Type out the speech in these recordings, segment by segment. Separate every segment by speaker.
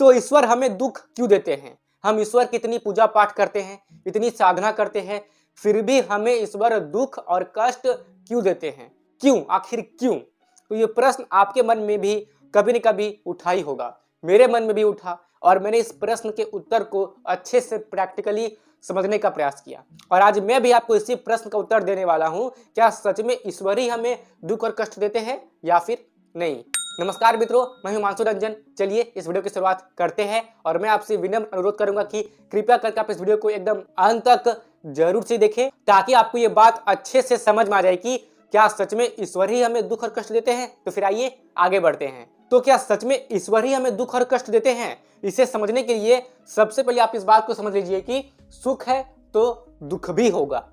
Speaker 1: तो ईश्वर हमें दुख क्यों देते हैं? हम ईश्वर की इतनी पूजा पाठ करते हैं, इतनी साधना करते हैं, फिर भी हमें ईश्वर दुख और कष्ट क्यों देते हैं? क्यों? आखिर क्यों? तो ये प्रश्न आपके मन में भी कभी न कभी उठा ही होगा, मेरे मन में भी उठा, और मैंने इस प्रश्न के उत्तर को अच्छे से प्रैक्टिकली समझने का प्रयास किया, और आज मैं भी आपको इसी प्रश्न का उत्तर देने वाला हूं। क्या सच में ईश्वर ही हमें दुख और कष्ट देते हैं या फिर नहीं? नमस्कार मित्रों, मैं हूं हिमांशु रंजन। चलिए इस वीडियो की शुरुआत करते हैं, और मैं आपसे विनम्र अनुरोध करूंगा कि कृपया करके आप इस वीडियो को एकदम अंत तक जरूर से देखें, ताकि आपको ये बात अच्छे से समझ में आ जाए कि क्या सच में ईश्वर ही हमें दुख और कष्ट देते हैं। तो फिर आइए आगे बढ़ते हैं। तो क्या सच में ईश्वर ही हमें दुख और कष्ट देते हैं? इसे समझने के लिए सबसे पहले आप इस बात को समझ लीजिए कि सुख है तो दुख भी होगा,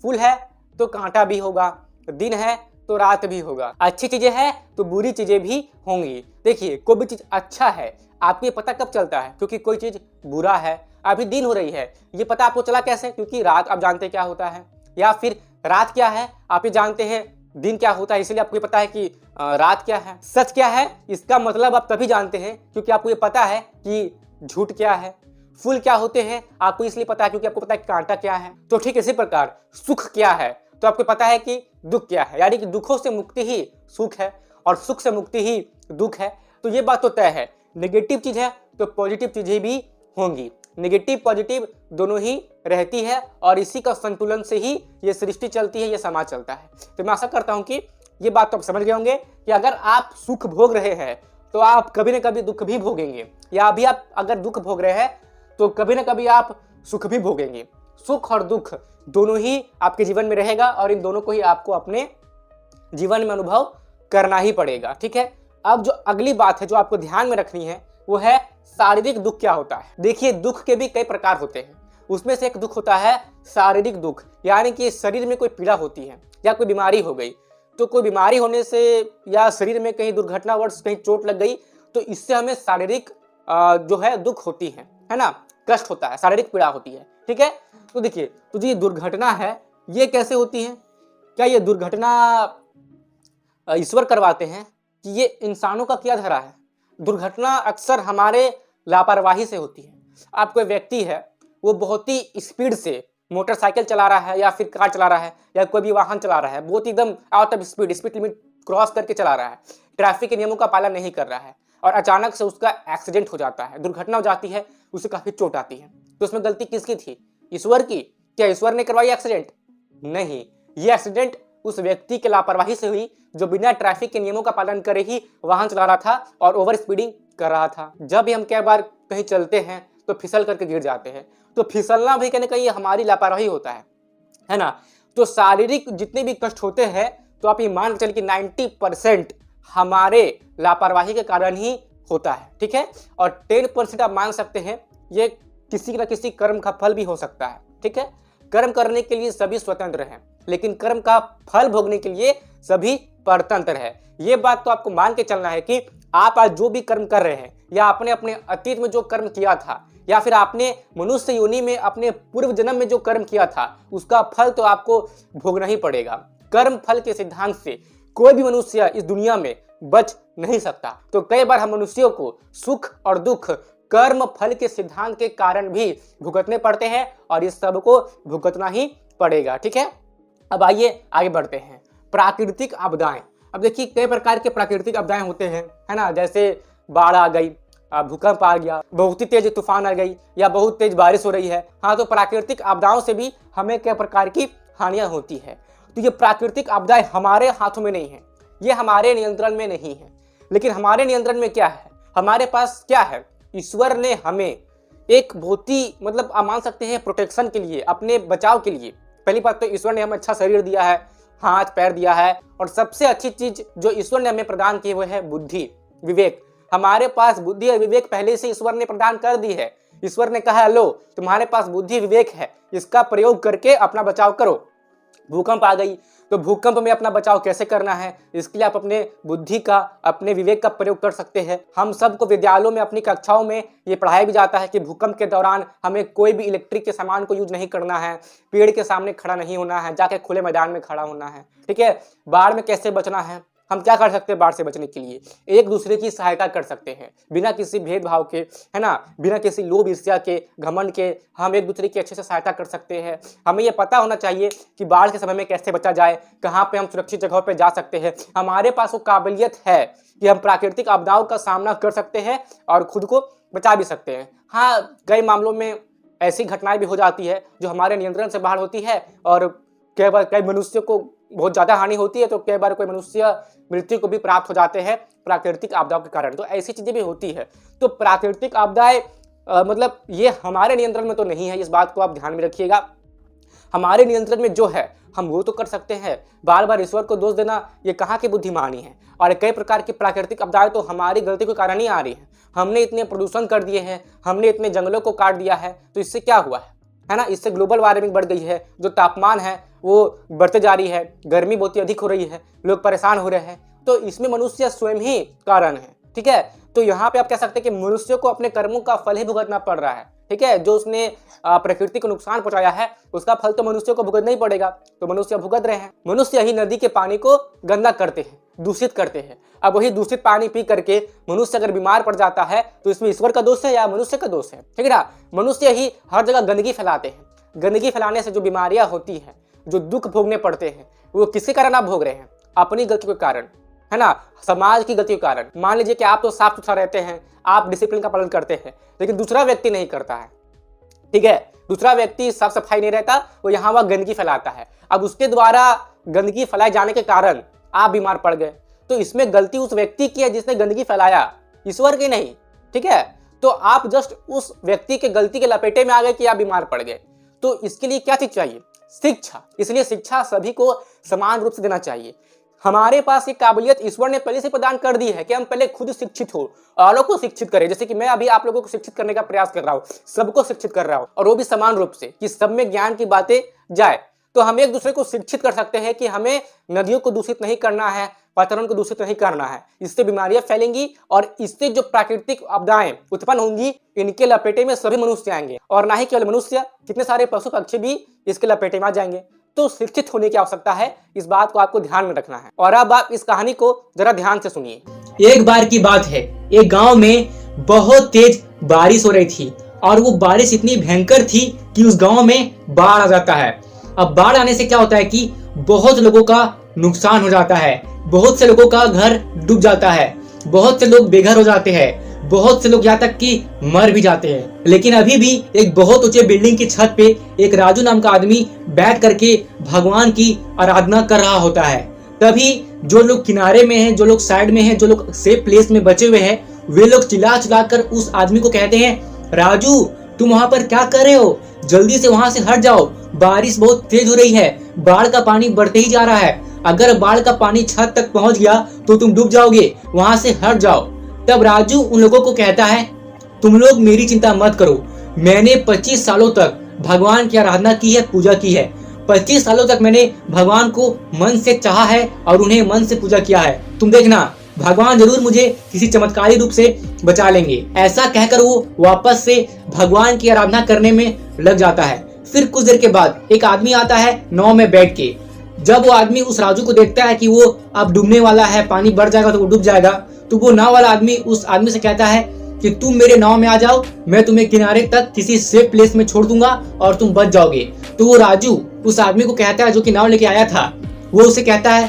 Speaker 1: फूल है तो कांटा भी होगा, दिन है तो रात भी होगा, अच्छी चीजें हैं तो बुरी चीजें भी होंगी। देखिए, कोई भी चीज अच्छा है आपको ये पता कब चलता है? क्योंकि कोई चीज बुरा है। अभी दिन हो रही है, ये पता आपको चला कैसे? क्योंकि रात आप जानते क्या होता है, या फिर रात क्या है आप ये जानते हैं, दिन क्या होता है इसलिए आपको ये पता है कि रात क्या है। सच क्या है इसका मतलब आप तभी जानते हैं क्योंकि आपको ये पता है कि झूठ क्या है। फूल क्या होते हैं आपको इसलिए पता है क्योंकि आपको पता है कि कांटा क्या है। तो ठीक इसी प्रकार सुख क्या है तो आपको पता है कि दुख क्या है, यानी कि दुखों से मुक्ति ही सुख है और सुख से मुक्ति ही दुख है। तो ये बात तो तय है, नेगेटिव चीज है तो पॉजिटिव चीजें भी होंगी, नेगेटिव पॉजिटिव दोनों ही रहती है, और इसी का संतुलन से ही ये सृष्टि चलती है, ये समाज चलता है। तो मैं आशा करता हूं कि ये बात तो आप समझ गए होंगे कि अगर आप सुख भोग रहे हैं तो आप कभी न कभी दुख भी भोगेंगे, या अभी आप अगर दुख भोग रहे हैं तो कभी न कभी आप सुख भी भोगेंगे। सुख और दुख दोनों ही आपके जीवन में रहेगा, और इन दोनों को ही आपको अपने जीवन में अनुभव करना ही पड़ेगा। ठीक है, अब जो अगली बात है जो आपको ध्यान में रखनी है वो है शारीरिक दुख क्या होता है। देखिए, दुख के भी कई प्रकार होते हैं, उसमें से एक दुख होता है शारीरिक दुख, यानी कि शरीर में कोई पीड़ा होती है या कोई बीमारी हो गई। तो कोई बीमारी होने से या शरीर में कहीं दुर्घटनावश कहीं चोट लग गई तो इससे हमें शारीरिक जो है दुख होती है ना, कष्ट होता है, शारीरिक पीड़ा होती है। ठीक है, तो देखिए, तो जो ये दुर्घटना है ये कैसे होती है? क्या ये दुर्घटना ईश्वर करवाते हैं कि ये इंसानों का किया धरा है? दुर्घटना अक्सर हमारे लापरवाही से होती है। आप कोई व्यक्ति है वो बहुत ही स्पीड से मोटरसाइकिल चला रहा है या फिर कार चला रहा है या कोई भी वाहन चला रहा है, बहुत एकदम out of speed limit cross करके चला रहा है, ट्रैफिक के नियमों का पालन नहीं कर रहा है, और अचानक से उसका एक्सीडेंट हो जाता है, दुर्घटना हो जाती है, उसे काफी चोट आती है। तो उसमें गलती किसकी थी? ईश्वर की। क्या ईश्वर ने करवाई एक्सीडेंट? नहीं, ये एक्सीडेंट उस व्यक्ति की लापरवाही से हुई जो बिना ट्रैफिक के नियमों का पालन करे ही वाहन चला रहा था और ओवर स्पीडिंग कर रहा था। जब भी हम कई बार कहीं चलते हैं तो फिसल करके गिर जाते हैं, तो फिसलना भी कहीं ना कहीं हमारी लापरवाही होता है ना। तो शारीरिक जितने भी कष्ट होते हैं तो आप ये मान के चलिए कि 90% हमारे लापरवाही के कारण ही होता है। ठीक है, और 10% आप मान सकते हैं ये किसी न किसी कर्म का फल भी हो सकता है। ठीक है, कर्म करने के लिए सभी स्वतंत्र हैं, लेकिन कर्म का फल भोगने के लिए सभी परतंत्र है। ये बात तो आपको मान के चलना है कि आप आज जो भी कर्म कर रहे हैं, या आपने अपने अतीत में जो कर्म किया था, या फिर आपने मनुष्य योनि में अपने पूर्व जन्म में जो कर्म किया था, उसका फल तो आपको भोगना ही पड़ेगा। कर्म फल के सिद्धांत से कोई भी मनुष्य इस दुनिया में बच नहीं सकता। तो कई बार हम मनुष्यों को सुख और दुख कर्म फल के सिद्धांत के कारण भी भुगतने पड़ते हैं, और इस सब को भुगतना ही पड़ेगा। ठीक है, अब आइए आगे बढ़ते हैं। प्राकृतिक आपदाएं। अब देखिए, कई प्रकार के प्राकृतिक आपदाएं होते हैं, है ना, जैसे बाढ़ आ गई, भूकंप आ गया, बहुत ही तेज तूफान आ गई, या बहुत तेज बारिश हो रही है। हाँ, तो प्राकृतिक आपदाओं से भी हमें कई प्रकार की हानियां होती है। तो ये प्राकृतिक आपदाएं हमारे हाथों में नहीं है, ये हमारे नियंत्रण में नहीं है। लेकिन हमारे नियंत्रण में क्या है? हमारे पास क्या है? ईश्वर ने हमें एक बहुत ही मतलब आप मान सकते हैं प्रोटेक्शन के लिए, अपने बचाव के लिए, पहली बात तो ईश्वर ने हमें अच्छा शरीर दिया है, हाथ पैर दिया है, और सबसे अच्छी चीज जो ईश्वर ने हमें प्रदान की वो है बुद्धि, विवेक। हमारे पास बुद्धि और विवेक पहले से ईश्वर ने प्रदान कर दी है। ईश्वर ने कहा, लो तुम्हारे पास बुद्धि विवेक है, इसका प्रयोग करके अपना बचाव करो। भूकंप आ गई तो भूकंप में अपना बचाव कैसे करना है, इसके लिए आप अपने बुद्धि का, अपने विवेक का प्रयोग कर सकते हैं। हम सबको विद्यालयों में अपनी कक्षाओं में ये पढ़ाया भी जाता है कि भूकंप के दौरान हमें कोई भी इलेक्ट्रिक के सामान को यूज नहीं करना है, पेड़ के सामने खड़ा नहीं होना है, जाके खुले मैदान में खड़ा होना है। ठीक है, बाढ़ में कैसे बचना है, हम क्या कर सकते हैं बाढ़ से बचने के लिए? एक दूसरे की सहायता कर सकते हैं बिना किसी भेदभाव के, है ना, बिना किसी लोभ ईर्ष्या के, घमंड के। हम एक दूसरे की अच्छे से सहायता कर सकते हैं। हमें ये पता होना चाहिए कि बाढ़ के समय में कैसे बचा जाए, कहाँ पे हम सुरक्षित जगहों पे जा सकते हैं। हमारे पास वो काबिलियत है कि हम प्राकृतिक आपदाओं का सामना कर सकते हैं और खुद को बचा भी सकते हैं। हाँ, कई मामलों में ऐसी घटनाएं भी हो जाती है जो हमारे नियंत्रण से बाहर होती है और कई बार कई मनुष्य को बहुत ज़्यादा हानि होती है, तो कई बार कोई मनुष्य मृत्यु को भी प्राप्त हो जाते हैं प्राकृतिक आपदाओं के कारण। तो ऐसी चीज़ें भी होती है। तो प्राकृतिक आपदाएं मतलब ये हमारे नियंत्रण में तो नहीं है, इस बात को आप ध्यान में रखिएगा। हमारे नियंत्रण में जो है हम वो तो कर सकते हैं। बार बार ईश्वर को दोष देना ये कहाँ की बुद्धिमानी है। और कई प्रकार की प्राकृतिक आपदाएं तो हमारी गलती के कारण ही आ रही है। हमने इतने प्रदूषण कर दिए हैं, हमने इतने जंगलों को काट दिया है, तो इससे क्या हुआ है ना, इससे ग्लोबल वार्मिंग बढ़ गई है, जो तापमान है वो बढ़ते जा रही है, गर्मी बहुत ही अधिक हो रही है, लोग परेशान हो रहे हैं। तो इसमें मनुष्य स्वयं ही कारण है, ठीक है। तो यहाँ पे आप कह सकते हैं कि मनुष्य को अपने कर्मों का फल ही भुगतना पड़ रहा है, ठीक है। जो उसने प्रकृति को नुकसान पहुंचाया है उसका फल तो मनुष्य को भुगतना ही पड़ेगा, तो मनुष्य भुगत रहे हैं। मनुष्य ही नदी के पानी को गंदा करते हैं, दूषित करते हैं। अब वही दूषित पानी पी करके मनुष्य अगर बीमार पड़ जाता है तो इसमें ईश्वर का दोष है या मनुष्य का दोष है, ठीक है ना। मनुष्य ही हर जगह गंदगी फैलाते हैं। गंदगी फैलाने से जो बीमारियां होती हैं, जो दुख भोगने पड़ते हैं, वो किसके कारण आप भोग रहे हैं? अपनी गलती के कारण, है ना, समाज की गलती के कारण। मान लीजिए कि आप तो साफ सुथरा रहते हैं, आप डिसिप्लिन का पालन करते हैं, लेकिन दूसरा व्यक्ति नहीं करता है, ठीक है। दूसरा व्यक्ति साफ सफाई नहीं रहता, वो यहाँ वहाँ गंदगी फैलाता है। अब उसके द्वारा गंदगी फैलाए जाने के कारण आप बीमार पड़ गए, तो इसमें गलती उस व्यक्ति की है जिसने गंदगी फैलाया, ईश्वर की नहीं, ठीक है। तो आप जस्ट उस व्यक्ति के गलती के लपेटे में आ गए कि आप बीमार पड़ गए। तो इसके लिए क्या चीज चाहिए? शिक्षा। इसलिए शिक्षा सभी को समान रूप से देना चाहिए। हमारे पास ये काबिलियत ईश्वर ने पहले से प्रदान कर दी है कि हम पहले खुद शिक्षित हो, औरों को शिक्षित करें। जैसे कि मैं अभी आप लोगों को शिक्षित करने का प्रयास कर रहा हूँ, सबको शिक्षित कर रहा हूँ, और वो भी समान रूप से, कि सब में ज्ञान की बातें जाए। तो हम एक दूसरे को शिक्षित कर सकते हैं कि हमें नदियों को दूषित नहीं करना है, वातावरण को दूषित नहीं करना है। इससे बीमारियां फैलेंगी और इससे जो प्राकृतिक आपदाएं उत्पन्न होंगी, इनके लपेटे में सभी मनुष्य आएंगे, और ना ही केवल मनुष्य, कितने सारे पशु पक्षी भी इसके लपेटे में आ जाएंगे। तो शिक्षित होने की आवश्यकता है, इस बात को आपको ध्यान में रखना है। और अब आप इस कहानी को जरा ध्यान से सुनिए।
Speaker 2: एक बार की बात है, एक गांव में बहुत तेज बारिश हो रही थी और वो बारिश इतनी भयंकर थी कि उस गांव में बाढ़ आ जाता है। अब बाढ़ आने से क्या होता है कि बहुत लोगों का नुकसान हो जाता है, बहुत से लोगों का घर डूब जाता है, बहुत से लोग बेघर हो जाते हैं, बहुत से लोग यहाँ तक कि मर भी जाते हैं। लेकिन अभी भी एक बहुत ऊंचे बिल्डिंग की छत पे एक राजू नाम का आदमी बैठ करके भगवान की आराधना कर रहा होता है। तभी जो लोग किनारे में हैं, जो लोग साइड में हैं, जो लोग सेफ प्लेस में बचे हुए हैं, वे लोग चिल्ला चिल्ला कर उस आदमी को कहते हैं, राजू तुम वहां पर क्या कर रहे हो? जल्दी से वहां से हट जाओ, बारिश बहुत तेज हो रही है, बाढ़ का पानी बढ़ते ही जा रहा है, अगर बाढ़ का पानी छत तक पहुंच गया तो तुम डूब जाओगे, वहां से हट जाओ। तब राजू उन लोगों को कहता है, तुम लोग मेरी चिंता मत करो, मैंने 25 सालों तक भगवान की आराधना की है, पूजा की है। 25 सालों तक मैंने भगवान को मन से चाहा है और उन्हें मन से पूजा किया है। तुम देखना, भगवान जरूर मुझे किसी चमत्कारी रूप से बचा लेंगे। ऐसा कहकर वो वापस से भगवान की आराधना करने में लग जाता है। फिर कुछ देर के बाद एक आदमी आता है नाव में बैठ के। जब वो आदमी उस राजू को देखता है कि वो अब डूबने वाला है, पानी बढ़ जाएगा तो वो डूब जाएगा, तो वो नाव वाला आदमी उस आदमी से कहता है कि तुम मेरे नाव में आ जाओ, मैं तुम्हें किनारे तक किसी सेफ प्लेस में छोड़ दूंगा और तुम बच जाओगे। तो वो राजू उस आदमी को कहता है, जो कि नाव लेके आया था, वो उसे कहता है,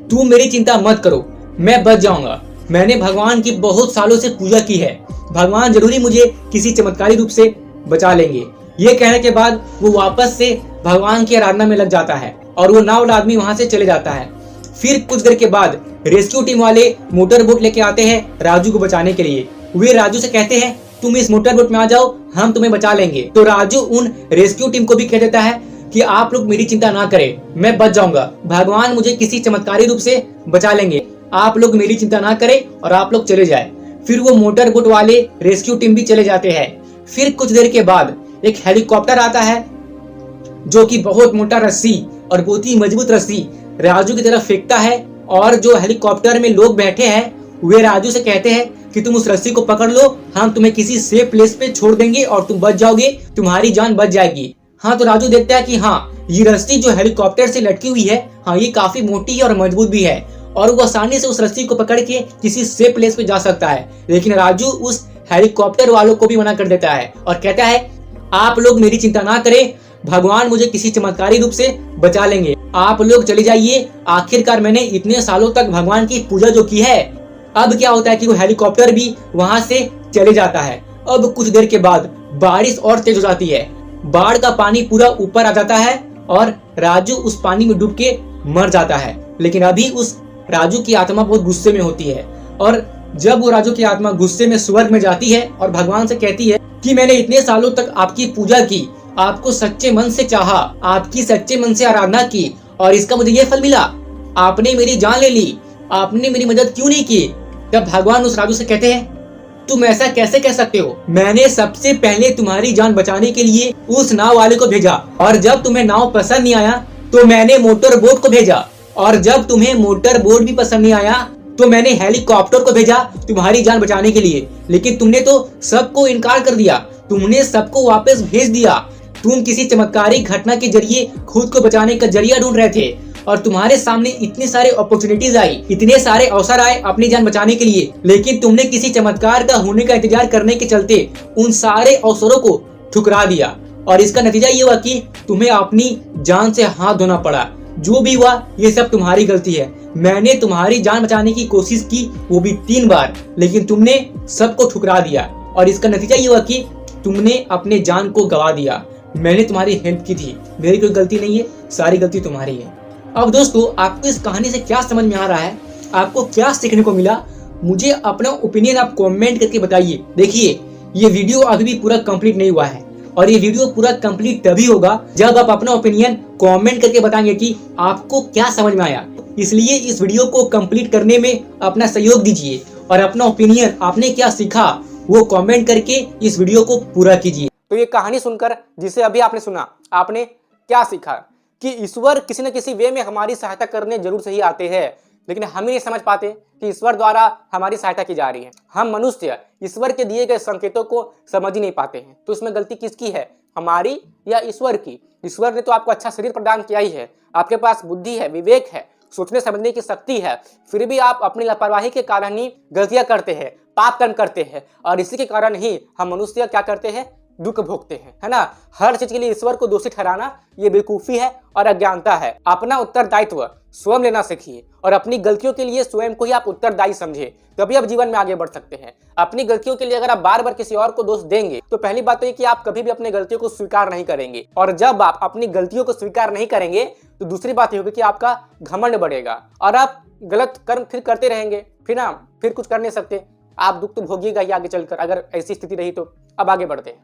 Speaker 2: तुम मेरी चिंता मत करो, मैं बच जाऊंगा, मैंने भगवान की बहुत सालों से पूजा की है, भगवान जरूरी मुझे किसी चमत्कारी रूप से बचा लेंगे। ये कहने के बाद वो वापस से भगवान की आराधना में लग जाता है और वो नाव वाला आदमी वहां से चले जाता है। फिर कुछ देर के बाद रेस्क्यू टीम वाले मोटर बोट लेके आते हैं राजू को बचाने के लिए। वे राजू से कहते हैं, तुम इस मोटर बोट में आ जाओ, हम तुम्हें बचा लेंगे। तो राजू उन रेस्क्यू टीम को भी कह देता है कि आप लोग मेरी चिंता ना करें, मैं बच जाऊंगा, भगवान मुझे किसी चमत्कारी रूप से बचा लेंगे, आप लोग मेरी चिंता ना करें और आप लोग चले जाए। फिर वो मोटर बोट वाले रेस्क्यू टीम भी चले जाते हैं। फिर कुछ देर के बाद एक हेलीकॉप्टर आता है, जो कि बहुत मोटा रस्सी और बहुत ही मजबूत रस्सी राजू की तरफ फेंकता है, और जो हेलीकॉप्टर में लोग बैठे हैं वे राजू से कहते हैं कि तुम उस रस्सी को पकड़ लो, हम तुम्हें किसी सेफ प्लेस पे छोड़ देंगे और तुम बच जाओगे, तुम्हारी जान बच जाएगी। हाँ, तो राजू देखता है कि हाँ, ये रस्सी जो हेलीकॉप्टर से लटकी हुई है, हाँ, ये काफी मोटी है और मजबूत भी है, और वो आसानी से उस रस्सी को पकड़ के किसी सेफ प्लेस पे जा सकता है। लेकिन राजू उस हेलीकॉप्टर वालों को भी मना कर देता है और कहता है आप लोग मेरी चिंता ना करें, भगवान मुझे किसी चमत्कारी रूप से बचा लेंगे, आप लोग चले जाइए। आखिरकार मैंने इतने सालों तक भगवान की पूजा जो की है। अब क्या होता है कि वो हेलीकॉप्टर भी वहां से चले जाता है। अब कुछ देर के बाद बारिश और तेज हो जाती है, बाढ़ का पानी पूरा ऊपर आ जाता है और राजू उस पानी में डूब के मर जाता है। लेकिन अभी उस राजू की आत्मा बहुत गुस्से में होती है और जब वो राजू की आत्मा गुस्से में स्वर्ग में जाती है और भगवान से कहती है कि मैंने इतने सालों तक आपकी पूजा की, आपको सच्चे मन से चाहा, आपकी सच्चे मन से आराधना की और इसका मुझे ये फल मिला, आपने मेरी जान ले ली, आपने मेरी मदद क्यों नहीं की। तब भगवान उस राजू से कहते हैं तुम ऐसा कैसे कह सकते हो, मैंने सबसे पहले तुम्हारी जान बचाने के लिए उस नाव वाले को भेजा और जब तुम्हें नाव पसंद नहीं आया तो मैंने मोटर बोट को भेजा और जब तुम्हें मोटर बोट भी पसंद नहीं आया तो मैंने हेलीकॉप्टर को भेजा तुम्हारी जान बचाने के लिए। लेकिन तुमने तो सबको इनकार कर दिया, तुमने सबको वापस भेज दिया। तुम किसी चमत्कारी घटना के जरिए खुद को बचाने का जरिया ढूंढ रहे थे और तुम्हारे सामने इतने सारे अपॉर्चुनिटीज आई, इतने सारे अवसर आए अपनी जान बचाने के लिए, लेकिन तुमने किसी चमत्कार का होने का इंतजार करने के चलते उन सारे अवसरों को ठुकरा दिया और इसका नतीजा ये हुआ कि तुम्हें अपनी जान से हाथ धोना पड़ा। जो भी हुआ ये सब तुम्हारी गलती है। मैंने तुम्हारी जान बचाने की कोशिश की, वो भी 3 बार, लेकिन तुमने सबको ठुकरा दिया और इसका नतीजा ये हुआ कि तुमने अपने जान को गवा दिया। मैंने तुम्हारी हेल्प की थी, मेरी कोई गलती नहीं है, सारी गलती तुम्हारी है। अब दोस्तों आपको इस कहानी से क्या समझ में आ रहा है, आपको क्या सीखने को मिला, मुझे अपना ओपिनियन आप कमेंट करके बताइए। देखिए ये वीडियो अभी भी पूरा कंप्लीट नहीं हुआ है और ये वीडियो पूरा कंप्लीट तभी होगा जब आप अपना ओपिनियन कमेंट करके बताएंगे कि आपको क्या समझ में आया। इसलिए इस वीडियो को कंप्लीट करने में अपना सहयोग दीजिए और अपना ओपिनियन आपने क्या सीखा वो कमेंट करके इस वीडियो को पूरा कीजिए।
Speaker 1: तो ये कहानी सुनकर जिसे अभी आपने सुना, आपने क्या सीखा कि ईश्वर किसी न किसी वे में हमारी सहायता करने जरूर से ही आते हैं, लेकिन हम ही नहीं समझ पाते कि ईश्वर द्वारा हमारी सहायता की जा रही है। हम मनुष्य ईश्वर के दिए गए संकेतों को समझ ही नहीं पाते हैं। तो इसमें गलती किसकी है, हमारी या ईश्वर की? ईश्वर ने तो आपको अच्छा शरीर प्रदान किया ही है, आपके पास बुद्धि है, विवेक है, सोचने समझने की शक्ति है, फिर भी आप अपनी लापरवाही के कारण ही गलतियां करते हैं, पाप कर्म करते हैं और इसी के कारण ही हम मनुष्य क्या करते हैं, दुख भोगते हैं, है ना। हर चीज के लिए ईश्वर को दोषी ठहराना ये बेवकूफी है और अज्ञानता है। अपना उत्तरदायित्व स्वयं लेना सीखिए और अपनी गलतियों के लिए स्वयं को ही आप उत्तरदायी समझिए, तभी आप जीवन में आगे बढ़ सकते हैं। अपनी गलतियों के लिए अगर आप बार बार किसी और को दोष देंगे तो पहली बात तो ये कि आप कभी भी अपनी गलतियों को स्वीकार नहीं करेंगे और जब आप अपनी गलतियों को स्वीकार नहीं करेंगे तो दूसरी बात ये होगी कि आपका घमंड बढ़ेगा और आप गलत कर्म फिर करते रहेंगे, फिर कुछ कर नहीं सकते, आप दुख तो भोगिएगा ही आगे चलकर अगर ऐसी स्थिति रही तो। अब आगे बढ़ते हैं।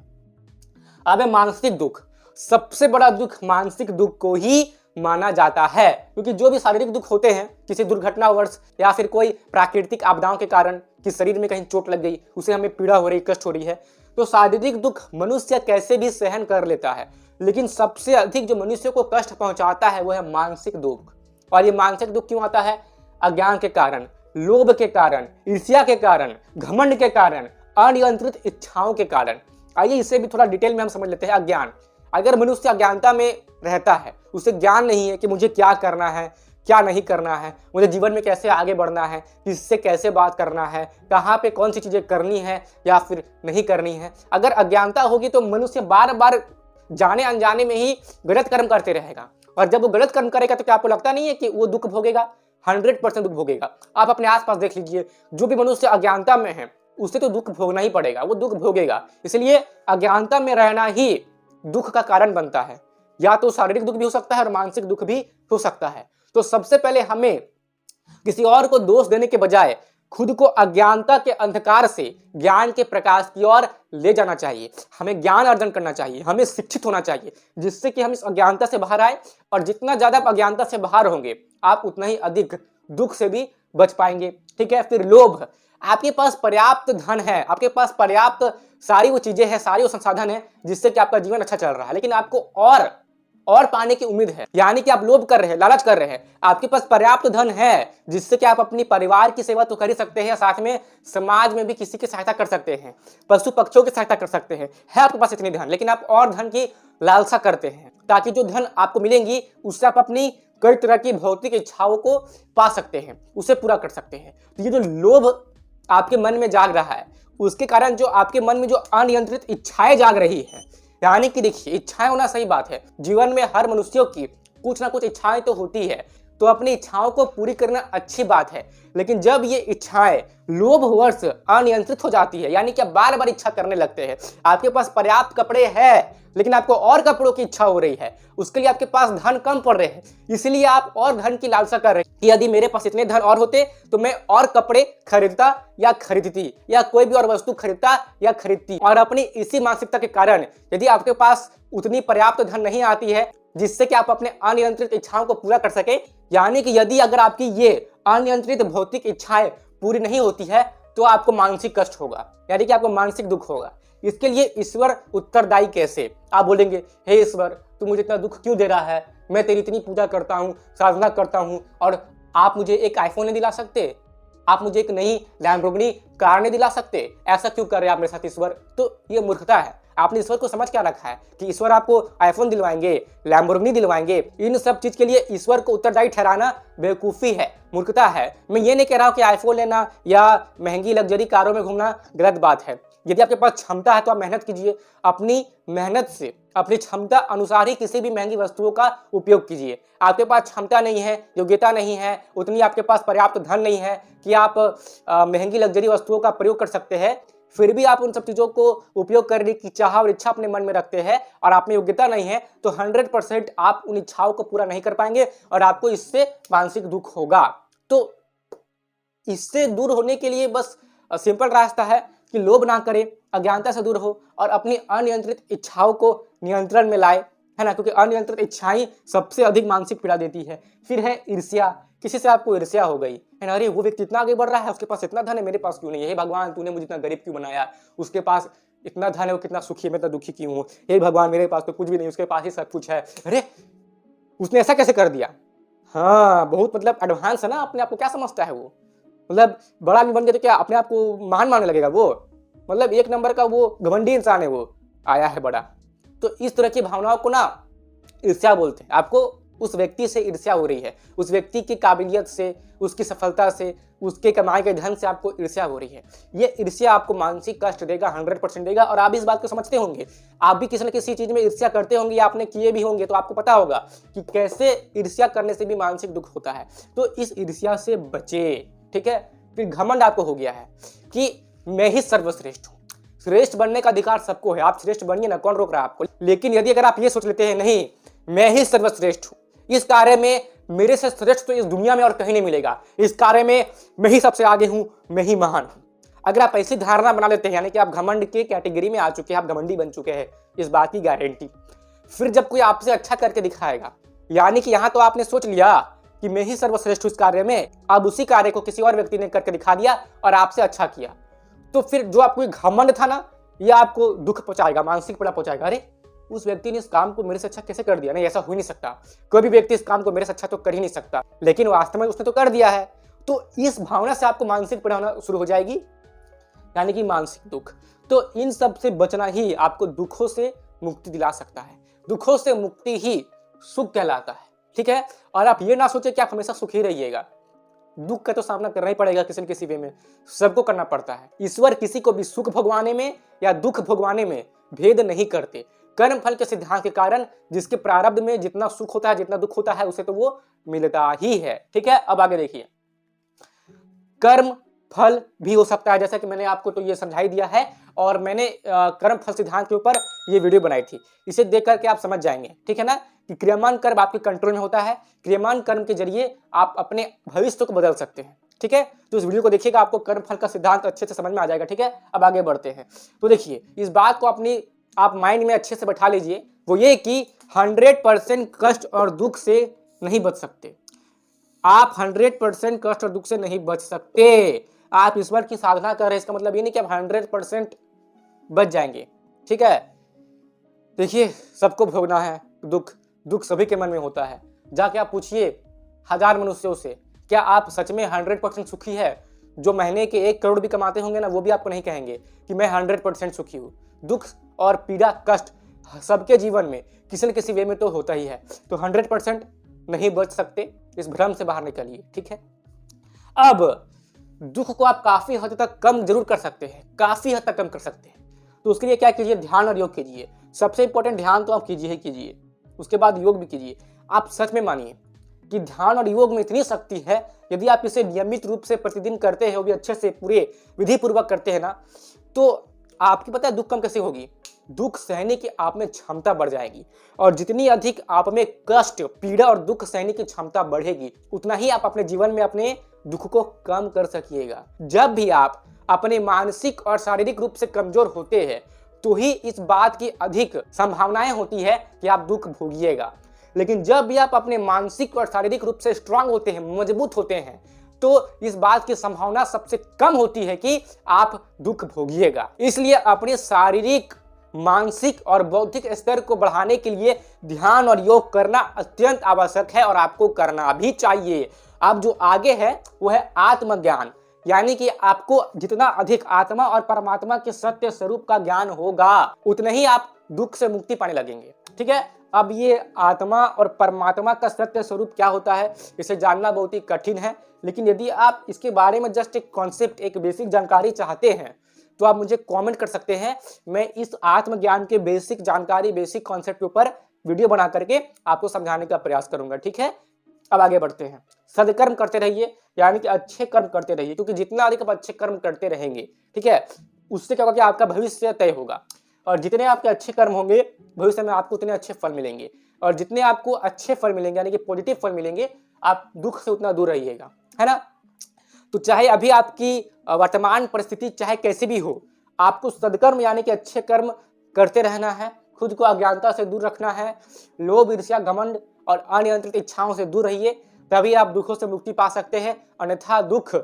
Speaker 1: अब है मानसिक दुख। सबसे बड़ा दुख मानसिक दुख को ही माना जाता है, क्योंकि जो भी शारीरिक दुख होते हैं, किसी दुर्घटनावश या फिर कोई प्राकृतिक आपदाओं के कारण कि शरीर में कहीं चोट लग गई, उसे हमें पीड़ा हो रही, कष्ट हो रही है, तो शारीरिक दुख मनुष्य कैसे भी सहन कर लेता है। लेकिन सबसे अधिक जो मनुष्य को कष्ट पहुंचाता है वो है मानसिक दुख। और ये मानसिक दुख क्यों आता है? अज्ञान के कारण, लोभ के कारण, ईर्ष्या के कारण, घमंड के कारण, अनियंत्रित इच्छाओं के कारण। आइए इसे भी थोड़ा डिटेल में हम समझ लेते हैं। अज्ञान, अगर मनुष्य अज्ञानता में रहता है, उसे ज्ञान नहीं है कि मुझे क्या करना है, क्या नहीं करना है, मुझे जीवन में कैसे आगे बढ़ना है, किससे कैसे बात करना है, कहाँ पे कौन सी चीजें करनी है या फिर नहीं करनी है, अगर अज्ञानता होगी तो मनुष्य बार बार जाने अनजाने में ही गलत कर्म करते रहेगा। और जब वो गलत कर्म करेगा तो क्या आपको लगता नहीं है कि वो दुख भोगेगा? 100% दुख भोगेगा। आप अपने आसपास देख लीजिए, जो भी मनुष्य अज्ञानता में है उसे तो दुख भोगना ही पड़ेगा, वो दुख भोगेगा। इसलिए अज्ञानता में रहना ही दुख का कारण बनता है। या तो शारीरिक दुख भी हो सकता है और मानसिक दुख भी हो सकता है। तो सबसे पहले हमें किसी और को दोष देने के बजाय खुद को अज्ञानता के अंधकार से ज्ञान के प्रकाश की ओर ले जाना चाहिए। हमें ज्ञान अर्जन करना चाहिए, हमें शिक्षित होना चाहिए, जिससे कि हम इस अज्ञानता से बाहर आए। और जितना ज्यादा आप अज्ञानता से बाहर होंगे, आप उतना ही अधिक दुख से भी बच पाएंगे। ठीक है। फिर लोभ, आपके पास पर्याप्त धन है, आपके पास पर्याप्त सारी वो चीजें हैं, सारी वो संसाधन है जिससे कि आपका जीवन अच्छा चल रहा है, लेकिन आपको और पाने की उम्मीद है, यानी कि आप लोभ कर रहे हैं, लालच कर रहे हैं, आपके पास पर्याप्त धन है जिससे कि आप अपनी परिवार की सेवा तो कर ही सकते हैं, साथ में समाज में भी किसी की सहायता कर सकते हैं, पशु पक्षियों की सहायता कर सकते हैं, है आपके पास इतनी धन, लेकिन आप और धन की लालसा करते हैं ताकि जो धन आपको मिलेंगी उससे आप अपनी कई तरह की भौतिक इच्छाओं को पा सकते हैं, उसे पूरा कर सकते हैं। तो ये जो लोभ आपके मन में जाग रहा है, उसके कारण जो आपके मन में जो अनियंत्रित इच्छाएं जाग रही है, यानी कि देखिए इच्छाएं होना सही बात है, जीवन में हर मनुष्यों की कुछ ना कुछ इच्छाएं तो होती है, तो अपनी इच्छाओं को पूरी करना अच्छी बात है, लेकिन जब ये इच्छाएं लोभवश अनियंत्रित हो जाती है, यानी कि आप बार बार इच्छा करने लगते हैं, आपके पास पर्याप्त कपड़े हैं लेकिन आपको और कपड़ों की इच्छा हो रही है, उसके लिए आपके पास धन कम पड़ रहे हैं, इसलिए आप और धन की लालसा कर रहे हैं कि यदि मेरे पास इतने धन और होते तो मैं और कपड़े खरीदता या खरीदती या कोई भी और वस्तु खरीदता या खरीदती। और अपनी इसी मानसिकता के कारण यदि आपके पास उतनी पर्याप्त धन नहीं आती है जिससे कि आप अपने अनियंत्रित इच्छाओं को पूरा कर सके, यानी कि यदि अगर आपकी ये अनियंत्रित भौतिक इच्छाएं पूरी नहीं होती है तो आपको मानसिक कष्ट होगा, यानी कि आपको मानसिक दुख होगा। इसके लिए ईश्वर उत्तरदायी कैसे? आप बोलेंगे, हे ईश्वर तू मुझे इतना दुख क्यों दे रहा है, मैं तेरी इतनी पूजा करता हूँ, साधना करता हूँ, और आप मुझे एक आईफोन नहीं दिला सकते, आप मुझे एक नई लैम्बोर्गिनी कार नहीं दिला सकते, ऐसा क्यों कर रहे हैं आप मेरे साथ ईश्वर? तो ये मूर्खता है। आपने ईश्वर को समझ क्या रखा है कि ईश्वर आपको आईफोन दिलवाएंगे, लैम्बोर्गिनी दिलवाएंगे? इन सब चीज के लिए ईश्वर को उत्तरदायी ठहराना बेवकूफ़ी है, मूर्खता है। मैं ये नहीं कह रहा हूँ कि आईफोन लेना या महंगी लग्जरी कारों में घूमना गलत बात है। यदि आपके पास क्षमता है तो आप मेहनत कीजिए, अपनी मेहनत से अपनी क्षमता अनुसार ही किसी भी महंगी वस्तुओं का उपयोग कीजिए। आपके पास क्षमता नहीं है, योग्यता नहीं है, उतनी आपके पास पर्याप्त धन नहीं है कि आप महंगी लग्जरी वस्तुओं का प्रयोग कर सकते हैं, फिर भी आप उन सब चीज़ों को उपयोग करने की चाह और इच्छा अपने मन में रखते हैं और आप में योग्यता नहीं है, तो 100% आप उन इच्छाओं को पूरा नहीं कर पाएंगे और आपको इससे मानसिक दुख होगा। तो इससे दूर होने के लिए बस सिंपल रास्ता है कि लोभ ना करें, अज्ञानता से दूर हो और अपनी अनियंत्रित इच्छाओं को नियंत्रण में लाए, है ना, क्योंकि अनियंत्रित इच्छाएं सबसे अधिक मानसिक पीड़ा देती है। फिर है ईर्ष्या, किसी से आपको ईर्ष्या हो गई है ना, अरे वो व्यक्ति इतना आगे बढ़ रहा है, उसके पास इतना धन है, मेरे पास क्यों नहीं है, हे भगवान तूने मुझे इतना गरीब क्यों बनाया, उसके पास इतना धन है, वो कितना सुखी है, मैं इतना दुखी क्यों हूँ, हे भगवान मेरे पास तो कुछ भी नहीं, उसके पास ही सब कुछ है, अरे उसने ऐसा कैसे कर दिया। हाँ, बहुत मतलब एडवांस है ना, अपने आप को क्या समझता है वो, मतलब बड़ा आदमी बन गया तो क्या अपने आप को महान मानने लगेगा वो, मतलब एक नंबर का वो घमंडी इंसान है, वो आया है बड़ा। तो इस तरह की भावनाओं को ना ईर्ष्या बोलते हैं। आपको उस व्यक्ति से ईर्ष्या हो रही है, उस व्यक्ति की काबिलियत से, उसकी सफलता से, उसके कमाए के धन से आपको ईर्ष्या हो रही है। ये ईर्ष्या आपको मानसिक कष्ट देगा, 100% देगा। और आप इस बात को समझते होंगे, आप भी किसी न किसी चीज में ईर्ष्या करते होंगे या आपने किए भी होंगे, तो आपको पता होगा कि कैसे ईर्ष्या करने से भी मानसिक दुख होता है। तो इस ईर्ष्या से बचे, ठीक है। फिर घमंड आपको हो गया है कि मैं ही सर्वश्रेष्ठ हूँ। श्रेष्ठ बनने का अधिकार सबको है, आप श्रेष्ठ बनिए ना, कौन रोक रहा है आपको। लेकिन यदि अगर आप ये सोच लेते हैं नहीं मैं ही सर्वश्रेष्ठ हूँ, इस कार्य में मेरे से श्रेष्ठ तो इस दुनिया में और कहीं नहीं मिलेगा, इस कार्य में मैं ही सबसे आगे हूँ, मैं ही महान हूँ, अगर आप ऐसी धारणा बना लेते हैं, यानी कि आप घमंड के कैटेगरी में आ चुके हैं, आप घमंडी बन चुके हैं, इस बात की गारंटी। फिर जब कोई आपसे अच्छा करके दिखाएगा, यानी कि यहाँ तो आपने सोच लिया कि मैं ही सर्वश्रेष्ठ हूँ इस कार्य में, अब उसी कार्य को किसी और व्यक्ति ने करके दिखा दिया और आपसे अच्छा किया, तो फिर जो आपको घमंड था ना, यह आपको दुख पहुंचाएगा, मानसिक पीड़ा पहुंचाएगा। अरे उस व्यक्ति ने इस काम को मेरे से अच्छा कैसे कर दिया, नहीं ऐसा हो ही नहीं सकता, कोई भी व्यक्ति इस काम को मेरे से अच्छा तो कर ही नहीं सकता, लेकिन वास्तव में उसने तो कर दिया है। तो इस भावना से आपको मानसिक पीड़ा होना शुरू हो जाएगी, यानी कि मानसिक दुख। तो इन सब से बचना ही आपको दुखों से मुक्ति दिला सकता है, दुखों से मुक्ति ही सुख कहलाता है, ठीक है। और आप ये ना सोचे कि आप हमेशा सुखी रहिएगा, दुख का तो सामना करना ही पड़ेगा, किसी न किसी वे में सबको करना पड़ता है। ईश्वर किसी को भी सुख भोगवाने में या दुख भोगवाने में भेद नहीं करते। कर्म फल के सिद्धांत के कारण जिसके प्रारब्ध में जितना सुख होता है, जितना दुख होता है, उसे तो वो मिलता ही है, ठीक है। अब आगे देखिए, कर्म फल भी हो सकता है, जैसा कि मैंने आपको तो ये समझाई दिया है, और मैंने कर्म फल सिद्धांत के ऊपर ये वीडियो बनाई थी, इसे देख करके आप समझ जाएंगे, ठीक है ना, कि क्रियमान कर्म आपके कंट्रोल में होता है, क्रियमान कर्म के जरिए आप अपने भविष्य को बदल सकते हैं, ठीक है। तो इस वीडियो को देखिएगा, आपको कर्म फल का सिद्धांत अच्छे से समझ में आ जाएगा, ठीक है। अब आगे बढ़ते हैं। तो देखिए, इस बात को अपनी आप माइंड में अच्छे से बैठा लीजिए, वो ये कि 100% कष्ट और दुख से नहीं बच सकते, आप 100% कष्ट और दुख से नहीं बच सकते। आप ईश्वर की साधना कर रहे हैं, इसका मतलब ये नहीं कि आप 100% बच जाएंगे, ठीक है। देखिए, सबको भोगना है दुख, दुख सभी के मन में होता है। जाके आप पूछिए 1000 मनुष्यों से, क्या आप सच में 100% सुखी है? जो महीने के 1 करोड़ भी कमाते होंगे ना, वो भी आपको नहीं कहेंगे कि मैं 100% सुखी हूँ। दुख और पीड़ा, कष्ट सबके जीवन में किसी न किसी वे में तो होता ही है। तो 100% नहीं बच सकते, इस भ्रम से बाहर निकलिए, ठीक है। अब दुख को आप काफी हद तक कम जरूर कर सकते हैं, काफी हद तक कम कर सकते हैं। तो उसके लिए क्या कीजिए, ध्यान और योग कीजिए। सबसे इंपॉर्टेंट ध्यान तो आप कीजिए ही कीजिए, उसके बाद योग भी कीजिए। आप सच में मानिए कि ध्यान और योग में इतनी शक्ति है, यदि आप इसे नियमित रूप से प्रतिदिन करते हैं, वो भी अच्छे से पूरे विधि पूर्वक करते हैं ना, तो आपकी पता है दुख कम कैसे होगी? दुख सहने की आप में क्षमता बढ़ जाएगी, और जितनी अधिक आप में कष्ट, पीड़ा और दुख सहने की क्षमता बढ़ेगी, उतना ही आप अपने जीवन में अपने दुख को कम कर सकिएगा। जब भी आप अपने मानसिक और शारीरिक रूप से कमजोर होते हैं, तो ही इस बात की अधिक संभावनाएं होती है कि आप दुख भोगिएगा। लेकिन जब भी आप अपने मानसिक और शारीरिक रूप से स्ट्रांग होते हैं, मजबूत होते हैं, तो इस बात की संभावना सबसे कम होती है कि आप दुख भोगिएगा। इसलिए अपने शारीरिक, मानसिक और बौद्धिक स्तर को बढ़ाने के लिए ध्यान और योग करना अत्यंत आवश्यक है, और आपको करना भी चाहिए। अब जो आगे है वो है आत्मज्ञान, यानी कि आपको जितना अधिक आत्मा और परमात्मा के सत्य स्वरूप का ज्ञान होगा, उतने ही आप दुख से मुक्ति पाने लगेंगे, ठीक है। अब ये आत्मा और परमात्मा का सत्य स्वरूप क्या होता है, इसे जानना बहुत ही कठिन है, लेकिन यदि आप इसके बारे में जस्ट एक कॉन्सेप्ट, एक बेसिक जानकारी चाहते हैं, तो आप मुझे कमेंट कर सकते हैं। मैं इस आत्मज्ञान के बेसिक जानकारी, बेसिक कॉन्सेप्ट के ऊपर वीडियो बना करके आपको समझाने का प्रयास करूंगा, ठीक है। अब आगे बढ़ते हैं। सदकर्म करते रहिए, यानी कि अच्छे कर्म करते रहिए, क्योंकि जितना अधिक आप अच्छे कर्म करते रहेंगे, ठीक है, उससे क्या होगा कि आपका भविष्य तय होगा, और जितने आपके अच्छे कर्म होंगे भविष्य में आपको उतने अच्छे फल मिलेंगे, और जितने आपको अच्छे फल मिलेंगे, यानी कि पॉजिटिव फल मिलेंगे, आप दुख से उतना दूर रहिएगा, है ना। तो चाहे अभी आपकी वर्तमान परिस्थिति चाहे कैसी भी हो, आपको सदकर्म यानी कि अच्छे कर्म करते रहना है, खुद को अज्ञानता से दूर रखना है, लोभ, ईर्ष्या, घमंड और अनियंत्रित इच्छाओं से दूर रहिए, तभी आप दुखों से मुक्ति पा सकते हैं, अन्यथा दुख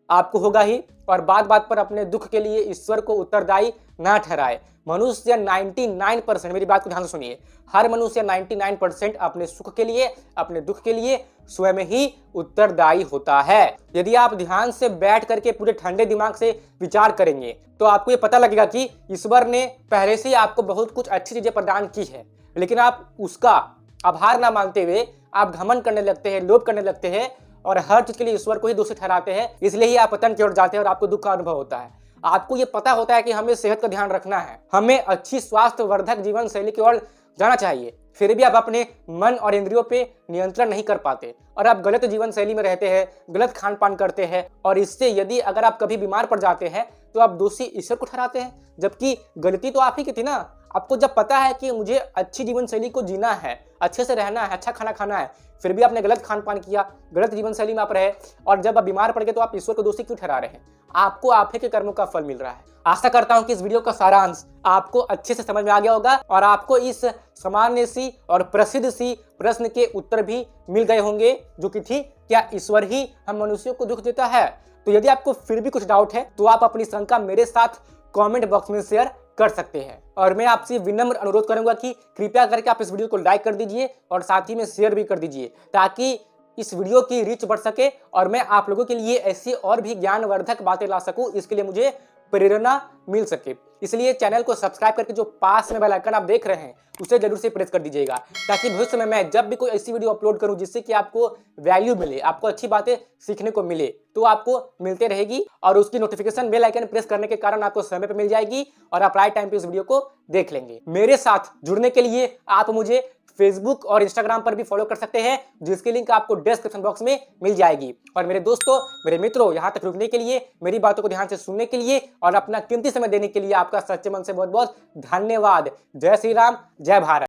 Speaker 1: आपको होगा ही। और बात बात पर अपने दुख के लिए ईश्वर को उत्तरदायी ना ठहराए। मनुष्य 99%, मेरी बात को ध्यान से सुनिए, हर मनुष्य 99% अपने सुख के लिए, अपने दुख के लिए स्वयं ही उत्तरदायी होता है। यदि आप ध्यान से बैठ करके पूरे ठंडे दिमाग से विचार करेंगे, तो आपको ये पता लगेगा कि ईश्वर ने पहले से ही आपको बहुत कुछ अच्छी चीजें प्रदान की है, लेकिन आप उसका आभार ना मानते हुए आप घमंड करने लगते हैं, लोभ करने लगते हैं, और हर चीज के लिए ईश्वर को ही दोषी ठहराते हैं। इसलिए ही आप पतन की ओर जाते हैं और आपको दुख का अनुभव होता है। आपको ये पता होता है कि हमें सेहत का ध्यान रखना है, हमें अच्छी स्वास्थ्यवर्धक जीवन शैली की ओर जाना चाहिए, फिर भी आप अपने मन और इंद्रियों पे नियंत्रण नहीं कर पाते, और आप गलत जीवन शैली में रहते हैं, गलत खान पान करते हैं, और इससे यदि अगर आप कभी बीमार पड़ जाते हैं तो आप दोषी ईश्वर को ठहराते हैं, जबकि गलती तो आप ही की थी ना। आपको जब पता है कि मुझे अच्छी जीवन शैली को जीना है, अच्छे से रहना है, अच्छा खाना खाना है, फिर भी आपने गलत खान पान किया, गलत जीवन शैली में आप रहे, और जब आप बीमार पड़ गए तो आप ईश्वर को दोषी क्यों ठहरा रहे हैं? आपको आप ही के कर्मों का फल मिल रहा है। आशा करता हूं कि इस वीडियो का सारांश आपको अच्छे से समझ में आ गया होगा, और आपको इस सामान्य सी और प्रसिद्ध सी प्रश्न के उत्तर भी मिल गए होंगे, जो कि थी, क्या ईश्वर ही हम मनुष्यों को दुख देता है? तो यदि आपको फिर भी कुछ डाउट है तो आप अपनी शंका मेरे साथ कमेंट बॉक्स में शेयर कर सकते हैं, और मैं आपसे विनम्र अनुरोध करूंगा कि कृपया करके आप इस वीडियो को लाइक कर दीजिए और साथ ही में शेयर भी कर दीजिए, ताकि इस वीडियो की रीच बढ़ सके और मैं आप लोगों के लिए ऐसी और भी ज्ञानवर्धक बातें ला सकूं, इसके लिए मुझे प्रेरणा मिल सके। इसलिए चैनल को सब्सक्राइब करके जो पास में बेल आइकन आप देख रहे हैं उसे जरूर से प्रेस कर दीजिएगा, ताकि भविष्य में मैं जब भी कोई ऐसी वीडियो अपलोड करूं जिससे कि आपको वैल्यू मिले, आपको अच्छी बातें सीखने को मिले, तो आपको मिलते रहेगी, और उसकी नोटिफिकेशन बेल आइकन प्रेस करने के कारण आपको समय पर मिल जाएगी और आप राइट टाइम पे इस वीडियो को देख लेंगे। मेरे साथ जुड़ने के लिए आप मुझे फेसबुक और इंस्टाग्राम पर भी फॉलो कर सकते हैं, जिसकी लिंक आपको डिस्क्रिप्शन बॉक्स में मिल जाएगी। और मेरे दोस्तों, मेरे मित्रों, यहाँ तक रुकने के लिए, मेरी बातों को ध्यान से सुनने के लिए और अपना कीमती समय देने के लिए आपका सच्चे मन से बहुत बहुत धन्यवाद। जय श्री राम, जय भारत।